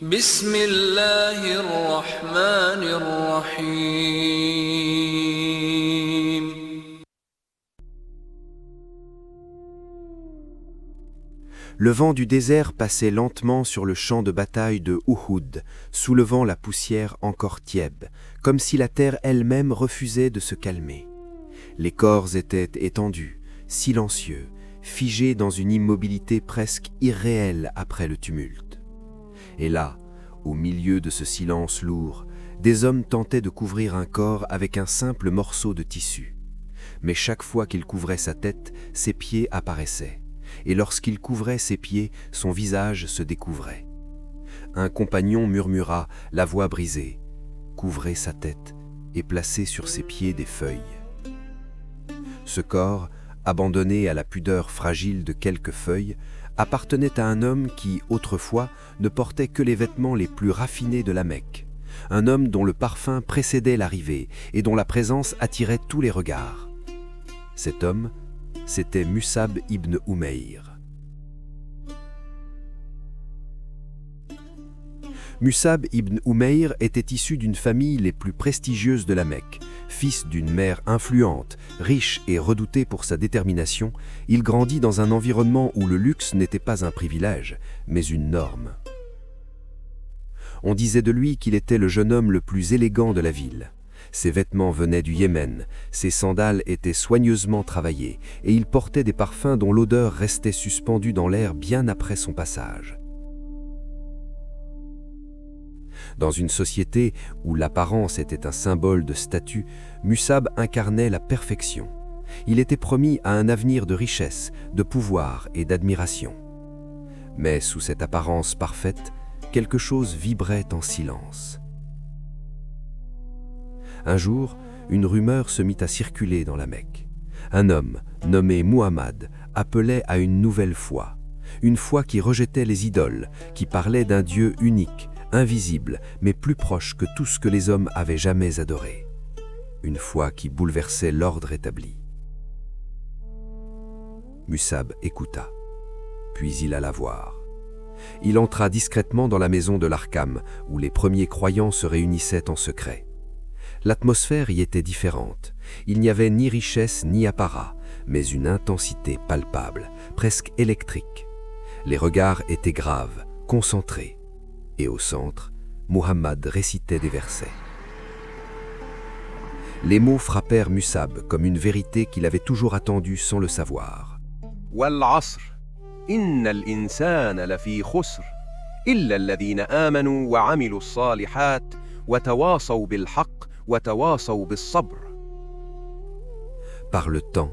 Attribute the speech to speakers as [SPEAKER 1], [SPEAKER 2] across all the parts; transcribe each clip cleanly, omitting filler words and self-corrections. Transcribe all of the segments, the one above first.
[SPEAKER 1] بسم الله الرحمن الرحيم.
[SPEAKER 2] Le vent du désert passait lentement sur le champ de bataille de Uhud, soulevant la poussière encore tiède, comme si la terre elle-même refusait de se calmer. Les corps étaient étendus, silencieux, figés dans une immobilité presque irréelle après le tumulte. Et là, au milieu de ce silence lourd, des hommes tentaient de couvrir un corps avec un simple morceau de tissu. Mais chaque fois qu'il couvrait sa tête, ses pieds apparaissaient. Et lorsqu'il couvrait ses pieds, son visage se découvrait. Un compagnon murmura, la voix brisée, « Couvrez sa tête et placez sur ses pieds des feuilles. » Ce corps, abandonné à la pudeur fragile de quelques feuilles, appartenait à un homme qui, autrefois, ne portait que les vêtements les plus raffinés de la Mecque. Un homme dont le parfum précédait l'arrivée et dont la présence attirait tous les regards. Cet homme, c'était Mus'ab ibn Umayr. Mus'ab ibn Umayr était issu d'une famille les plus prestigieuses de la Mecque. Fils d'une mère influente, riche et redouté pour sa détermination, il grandit dans un environnement où le luxe n'était pas un privilège, mais une norme. On disait de lui qu'il était le jeune homme le plus élégant de la ville. Ses vêtements venaient du Yémen, ses sandales étaient soigneusement travaillées et il portait des parfums dont l'odeur restait suspendue dans l'air bien après son passage. Dans une société où l'apparence était un symbole de statut, Mus'ab incarnait la perfection. Il était promis à un avenir de richesse, de pouvoir et d'admiration. Mais sous cette apparence parfaite, quelque chose vibrait en silence. Un jour, une rumeur se mit à circuler dans la Mecque. Un homme, nommé Muhammad, appelait à une nouvelle foi. Une foi qui rejetait les idoles, qui parlait d'un Dieu unique, invisible, mais plus proche que tout ce que les hommes avaient jamais adoré. Une foi qui bouleversait l'ordre établi. Mus'ab écouta, puis il alla voir. Il entra discrètement dans la maison de l'Arkam, où les premiers croyants se réunissaient en secret. L'atmosphère y était différente. Il n'y avait ni richesse ni apparat, mais une intensité palpable, presque électrique. Les regards étaient graves, concentrés. Et au centre, Muhammad récitait des versets. Les mots frappèrent Mus'ab comme une vérité qu'il avait toujours attendue sans le savoir.
[SPEAKER 3] وَالْعَصْرِ إِنَّ الْإِنسَانَ لَفِي خُسْرٍ إِلَّا الَّذِينَ آمَنُوا وَعَمِلُوا الصَّالِحَاتِ وَتَوَاصَوْا بِالْحَقِّ وَتَوَاصَوْا بِالصَّبْرِ.
[SPEAKER 2] Par le temps,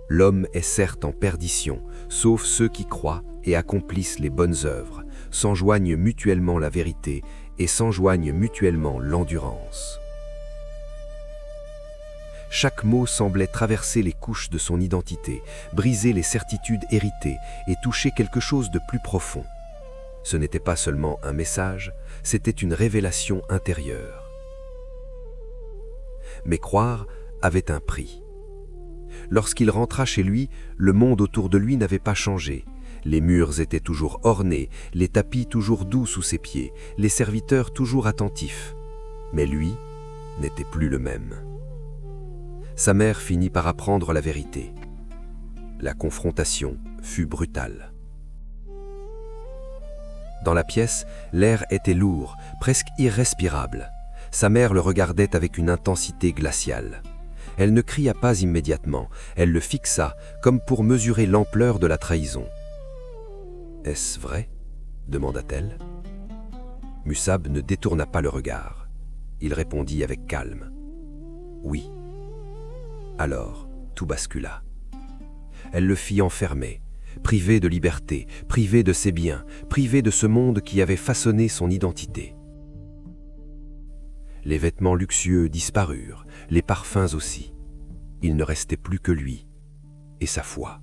[SPEAKER 2] l'homme est certes en perdition, sauf ceux qui croient et accomplissent les bonnes œuvres, s'enjoignent mutuellement la vérité et s'enjoignent mutuellement l'endurance. Chaque mot semblait traverser les couches de son identité, briser les certitudes héritées et toucher quelque chose de plus profond. Ce n'était pas seulement un message, c'était une révélation intérieure. Mais croire avait un prix. Lorsqu'il rentra chez lui, le monde autour de lui n'avait pas changé. Les murs étaient toujours ornés, les tapis toujours doux sous ses pieds, les serviteurs toujours attentifs. Mais lui n'était plus le même. Sa mère finit par apprendre la vérité. La confrontation fut brutale. Dans la pièce, l'air était lourd, presque irrespirable. Sa mère le regardait avec une intensité glaciale. Elle ne cria pas immédiatement, elle le fixa, comme pour mesurer l'ampleur de la trahison. « Est-ce vrai ?» demanda-t-elle. Mus'ab ne détourna pas le regard. Il répondit avec calme. « Oui. » Alors, tout bascula. Elle le fit enfermer, privé de liberté, privé de ses biens, privé de ce monde qui avait façonné son identité. Les vêtements luxueux disparurent, les parfums aussi. Il ne restait plus que lui et sa foi.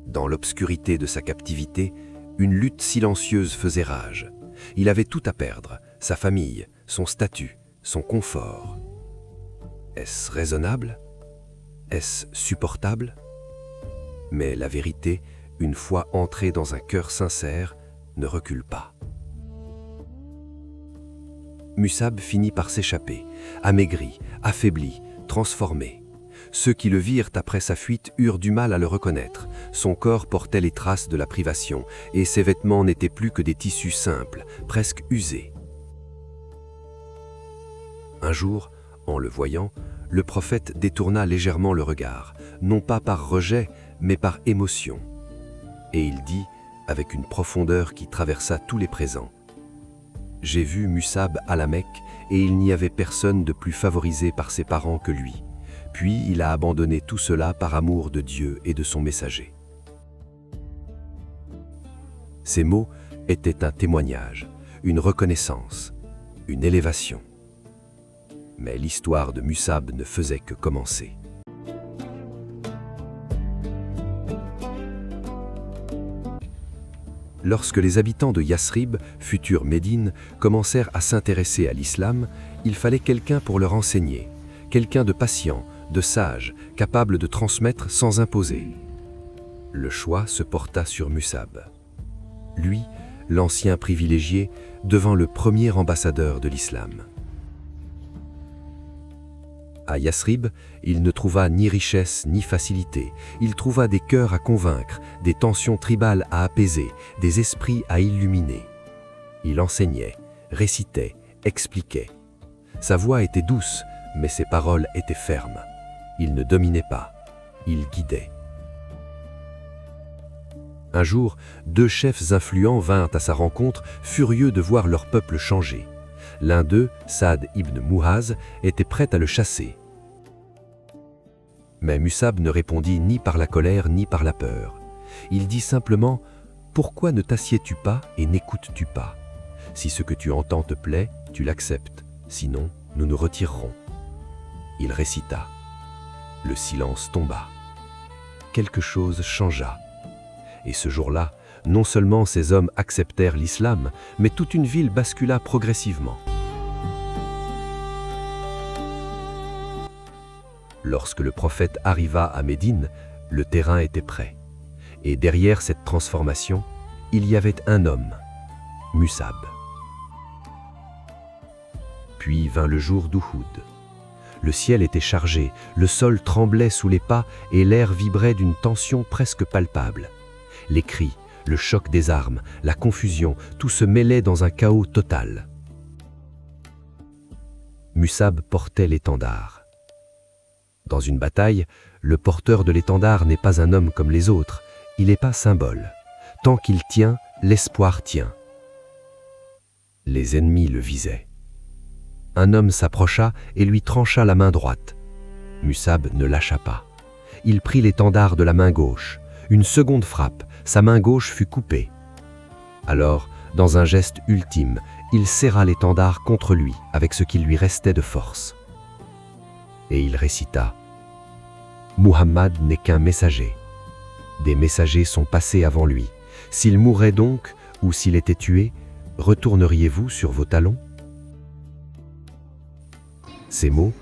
[SPEAKER 2] Dans l'obscurité de sa captivité, une lutte silencieuse faisait rage. Il avait tout à perdre, sa famille, son statut, son confort. Est-ce raisonnable? Est-ce supportable? Mais la vérité, une fois entré dans un cœur sincère, ne recule pas. Musab finit par s'échapper, amaigri, affaibli, transformé. Ceux qui le virent après sa fuite eurent du mal à le reconnaître. Son corps portait les traces de la privation, et ses vêtements n'étaient plus que des tissus simples, presque usés. Un jour, en le voyant, le prophète détourna légèrement le regard, non pas par rejet, mais par émotion. Et il dit, avec une profondeur qui traversa tous les présents, « J'ai vu Musab à la Mecque, et il n'y avait personne de plus favorisé par ses parents que lui. Puis il a abandonné tout cela par amour de Dieu et de son messager. » Ces mots étaient un témoignage, une reconnaissance, une élévation. Mais l'histoire de Musab ne faisait que commencer. Lorsque les habitants de Yasrib, future Médine, commencèrent à s'intéresser à l'islam, il fallait quelqu'un pour leur enseigner, quelqu'un de patient, de sage, capable de transmettre sans imposer. Le choix se porta sur Musab. Lui, l'ancien privilégié, devint le premier ambassadeur de l'islam. À Yasrib, il ne trouva ni richesse ni facilité. Il trouva des cœurs à convaincre, des tensions tribales à apaiser, des esprits à illuminer. Il enseignait, récitait, expliquait. Sa voix était douce, mais ses paroles étaient fermes. Il ne dominait pas, il guidait. Un jour, 2 chefs influents vinrent à sa rencontre, furieux de voir leur peuple changer. L'un d'eux, Saad ibn Mu'az, était prêt à le chasser. Mais Musab ne répondit ni par la colère ni par la peur. Il dit simplement « Pourquoi ne t'assieds-tu pas et n'écoutes-tu pas? Si ce que tu entends te plaît, tu l'acceptes, sinon nous nous retirerons. » Il récita. Le silence tomba. Quelque chose changea. Et ce jour-là, non seulement ces hommes acceptèrent l'islam, mais toute une ville bascula progressivement. Lorsque le prophète arriva à Médine, le terrain était prêt. Et derrière cette transformation, il y avait un homme, Musab. Puis vint le jour d'Uhud. Le ciel était chargé, le sol tremblait sous les pas et l'air vibrait d'une tension presque palpable. Les cris, le choc des armes, la confusion, tout se mêlait dans un chaos total. Musab portait l'étendard. Dans une bataille, le porteur de l'étendard n'est pas un homme comme les autres, il n'est pas symbole. Tant qu'il tient, l'espoir tient. Les ennemis le visaient. Un homme s'approcha et lui trancha la main droite. Musab ne lâcha pas. Il prit l'étendard de la main gauche. Une seconde frappe, sa main gauche fut coupée. Alors, dans un geste ultime, il serra l'étendard contre lui avec ce qui lui restait de force. Et il récita « Muhammad n'est qu'un messager. Des messagers sont passés avant lui. S'il mourait donc, ou s'il était tué, retourneriez-vous sur vos talons ?» Ces mots,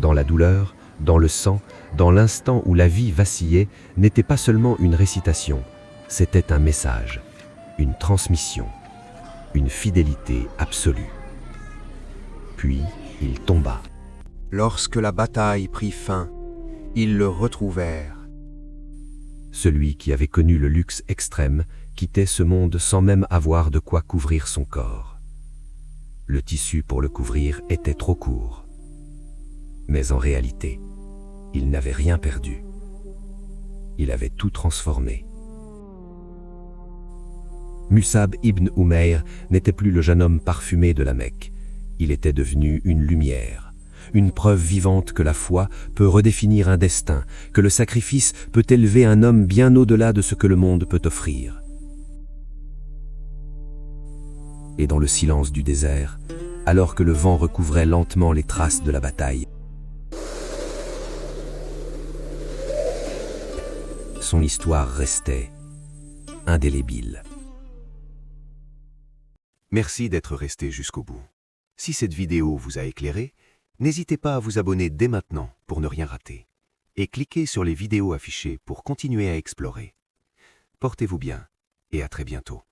[SPEAKER 2] dans la douleur, dans le sang, dans l'instant où la vie vacillait, n'étaient pas seulement une récitation, c'était un message, une transmission, une fidélité absolue. Puis il tomba.
[SPEAKER 3] Lorsque la bataille prit fin, ils le retrouvèrent.
[SPEAKER 2] Celui qui avait connu le luxe extrême quittait ce monde sans même avoir de quoi couvrir son corps. Le tissu pour le couvrir était trop court. Mais en réalité, il n'avait rien perdu. Il avait tout transformé. Musab ibn Umayr n'était plus le jeune homme parfumé de la Mecque. Il était devenu une lumière, une preuve vivante que la foi peut redéfinir un destin, que le sacrifice peut élever un homme bien au-delà de ce que le monde peut offrir. Et dans le silence du désert, alors que le vent recouvrait lentement les traces de la bataille, son histoire restait indélébile.
[SPEAKER 4] Merci d'être resté jusqu'au bout. Si cette vidéo vous a éclairé, n'hésitez pas à vous abonner dès maintenant pour ne rien rater. Et cliquez sur les vidéos affichées pour continuer à explorer. Portez-vous bien et à très bientôt.